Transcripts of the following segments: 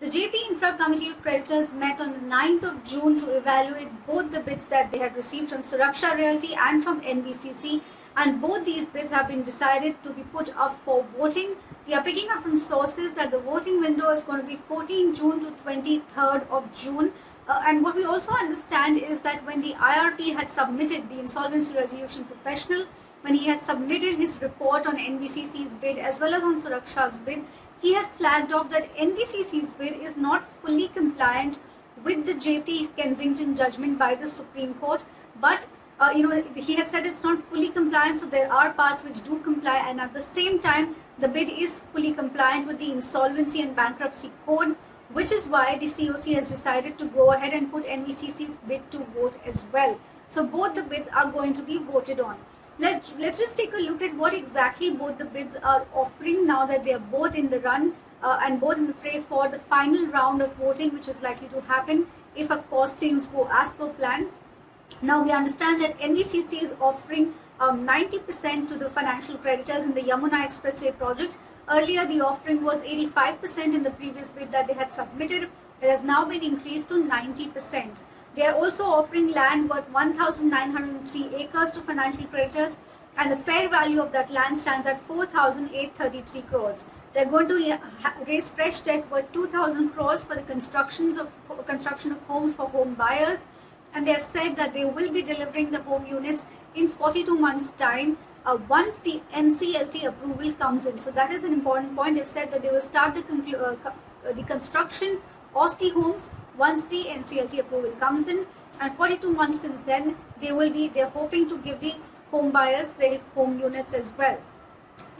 The JP Infra Committee of Creditors met on the 9th of June to evaluate both the bids that they had received from Suraksha Realty and from NBCC, and both these bids have been decided to be put up for voting. We are picking up from sources that the voting window is going to be 14 June to 23rd of June. And what we also understand is that when the IRP had submitted, the Insolvency Resolution Professional, when he had submitted his report on NBCC's bid as well as on Suraksha's bid, he had flagged off that NBCC's bid is not fully compliant with the JP Kensington judgment by the Supreme Court, but he had said it's not fully compliant, so there are parts which do comply, and at the same time, the bid is fully compliant with the Insolvency and Bankruptcy Code, which is why the COC has decided to go ahead and put NBCC's bid to vote as well. So both the bids are going to be voted on. Let's just take a look at what exactly both the bids are offering now that they are both in the run and both in the fray for the final round of voting, which is likely to happen if, of course, things go as per plan. Now, we understand that NBCC is offering 90% to the financial creditors in the Yamuna Expressway project. Earlier, the offering was 85% in the previous bid that they had submitted. It has now been increased to 90%. They are also offering land worth 1,903 acres to financial creditors, and the fair value of that land stands at 4,833 crores. They are going to raise fresh debt worth 2,000 crores for the construction of homes for home buyers, and they have said that they will be delivering the home units in 42 months' time once the NCLT approval comes in. So that is an important point. They've said that they will start the construction of the homes once the NCLT approval comes in, and 42 months since then they're hoping to give the home buyers their home units as well.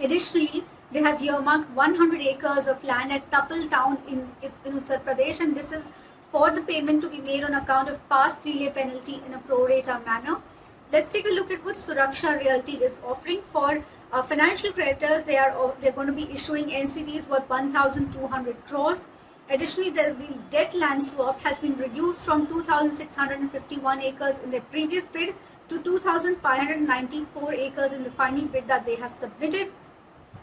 Additionally, they have earmarked 100 acres of land at Tapal town in Uttar Pradesh, and this is for the payment to be made on account of past delay penalty in a pro rata manner. Let's take a look at what Suraksha Realty is offering for financial creditors. They're going to be issuing NCDs worth 1,200 crores. Additionally, the debt land swap has been reduced from 2,651 acres in their previous bid to 2,594 acres in the final bid that they have submitted.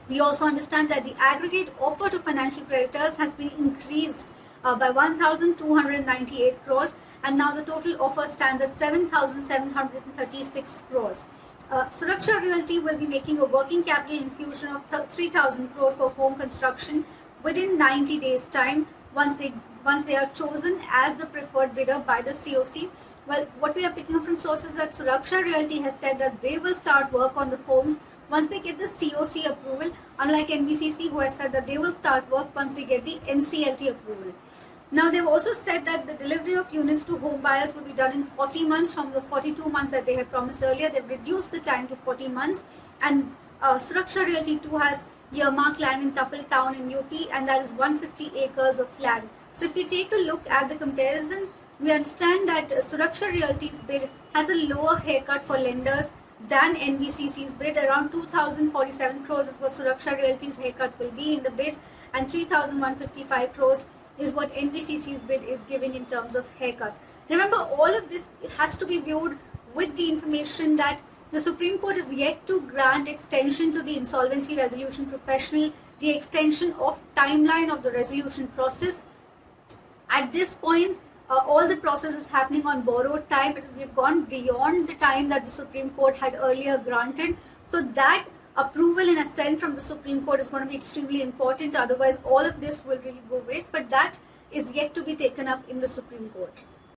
We also understand that the aggregate offer to financial creditors has been increased by 1,298 crores, and now the total offer stands at 7,736 crores. Suraksha Realty will be making a working capital infusion of 3,000 crore for home construction within 90 days' time once they are chosen as the preferred bidder by the COC. Well, what we are picking up from sources that Suraksha Realty has said that they will start work on the homes once they get the COC approval, unlike NBCC, who has said that they will start work once they get the NCLT approval. Now, they've also said that the delivery of units to home buyers will be done in 40 months from the 42 months that they had promised earlier. They've reduced the time to 40 months, and Suraksha Realty too has earmarked land in Tapal town in UP, and that is 150 acres of land. So if you take a look at the comparison, we understand that Suraksha Realty's bid has a lower haircut for lenders than NBCC's bid. Around 2,047 crores is what Suraksha Realty's haircut will be in the bid, and 3,155 crores is what NBCC's bid is giving in terms of haircut. Remember, all of this has to be viewed with the information that the Supreme Court is yet to grant extension to the Insolvency Resolution Professional, the extension of timeline of the resolution process. At this point, all the process is happening on borrowed time. We've gone beyond the time that the Supreme Court had earlier granted. So that approval and assent from the Supreme Court is going to be extremely important. Otherwise, all of this will really go waste. But that is yet to be taken up in the Supreme Court.